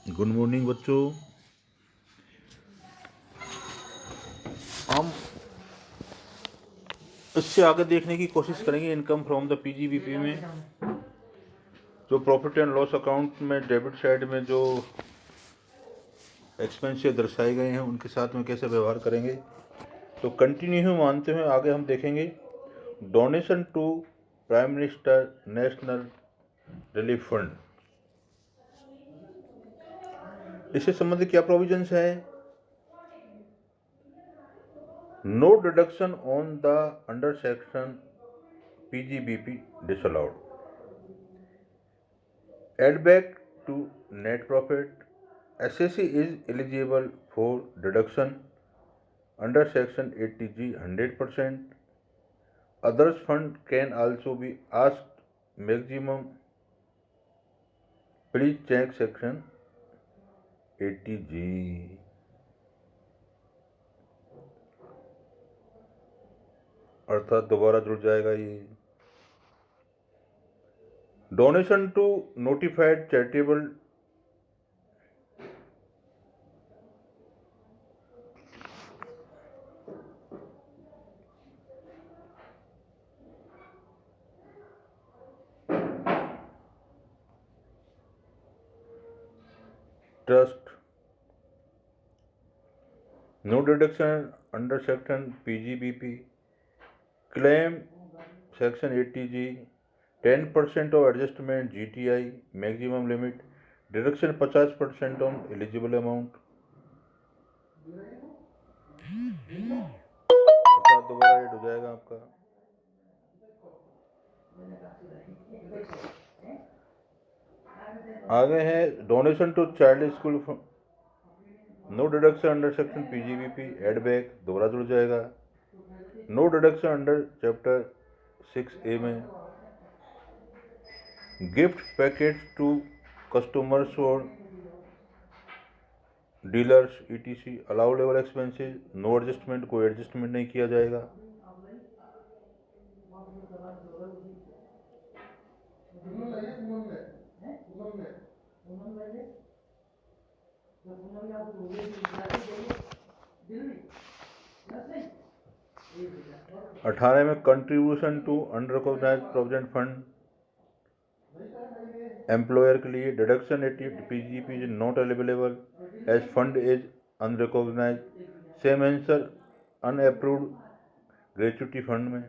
Good morning बच्चों। हम इससे आगे देखने की कोशिश करेंगे इनकम फ्रॉम द पीजीबीपी में जो प्रॉफिट एंड लॉस अकाउंट में डेबिट साइड में जो एक्सपेंसेस दर्शाए गए हैं उनके साथ में कैसे व्यवहार करेंगे। तो कंटिन्यू मानते हुए आगे हम देखेंगे donation to prime minister national relief fund, इससे संबंधित क्या प्रोविजंस है। No deduction on the under section PGBP disallowed. Add back to net profit. SSC is eligible for deduction under section 80G 100%. Others fund can also be asked maximum. Please check section 80G. अर्थात दोबारा जुड़ जाएगा ये। Donation to notified charitable trust, no deduction under section PGBP, claim section 80G, 10% of adjustment GTI maximum limit, deduction 50% on eligible amount। अर्थात दोबारा add हो जाएगा आपका। आगे है donation to child school, no deduction under section PGBP, add back दोबारा जुड़ जाएगा। No deduction under chapter 6A में गिफ्ट पैकेट्स टू कस्टमर्स और डीलर्स ETC अलाउ लेवल एक्सपेंसेस, नो एडजस्टमेंट, कोई एडजस्टमेंट नहीं किया जाएगा। अठारह में contribution to unrecognised provident fund employer के लिए deduction at PGP is not available as fund is unrecognised. Same answer unapproved gratuity fund में।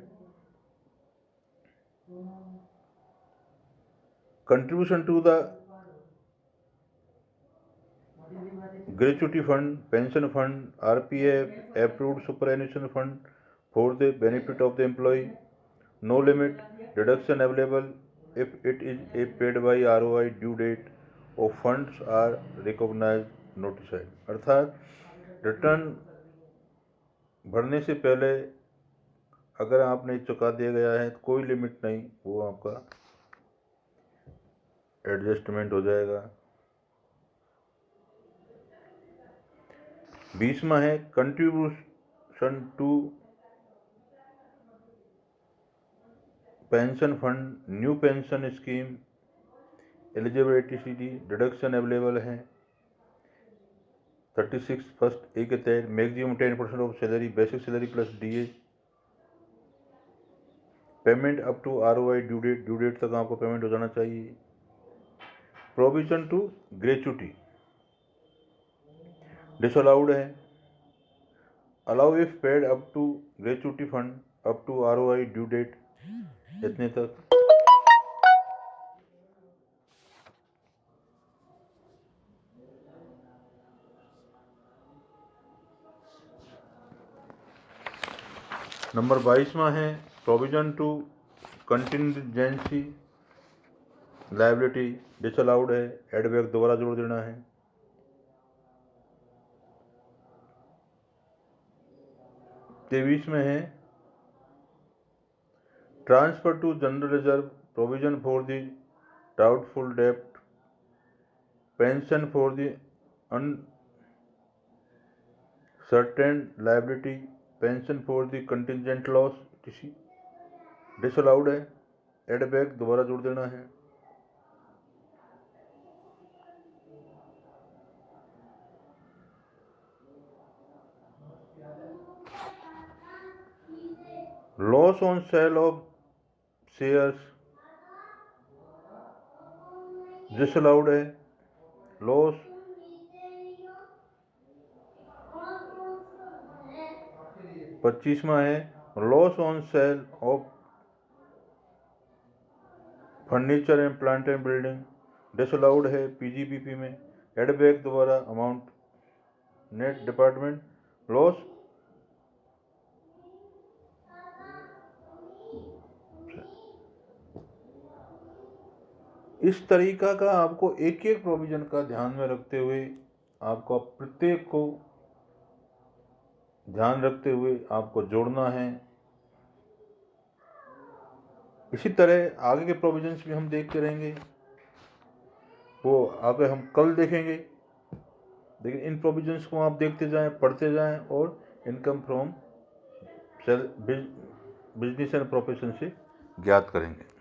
Contribution to the gratuity fund, pension fund, RPF approved superannuation fund for the benefit of the employ, no limit, deduction available if it is a paid by ROI due date or funds are recognized notified। अर्थात return भरने से पहले अगर आपने चुका दिया गया है तो कोई लिमिट नहीं, वो आपका एडजस्टमेंट हो जाएगा। 20वां है contribution to pension fund, new pension scheme eligibility CD, deduction available है 36 फर्स्ट ए के तहत, maximum 10% of salary, basic salary plus DA, payment up to ROI due date तक आपको पेमेंट हो जाना चाहिए। प्रोविजन टू ग्रेच्युटी डिसअलाउड है, allow if paid up to gratuity fund up to ROI due date इतने तक। नंबर 22वां है provision to contingency liability disallowed है, एडबैक दोबारा जोड़ देना है। तेईस में है transfer to general reserve, provision for the doubtful डेप्ट, pension for the uncertain liability, pension for the contingent loss disallowed है, एडबैक दोबारा जोड़ देना है। Loss on sale of shares disallowed है। लॉस 25वां है loss on sale of furniture and plant and building disallowed है पीजीबीपी में। एडबैक द्वारा अमाउंट नेट डिपार्टमेंट लॉस इस तरीका का आपको एक एक प्रोविजन का ध्यान में रखते हुए आपको प्रत्येक को ध्यान रखते हुए आपको जोड़ना है। इसी तरह आगे के प्रोविजंस भी हम देखते रहेंगे, वो आगे हम कल देखेंगे। लेकिन इन प्रोविजंस को आप देखते जाएं, पढ़ते जाएं और income from business and profession से ज्ञात करेंगे।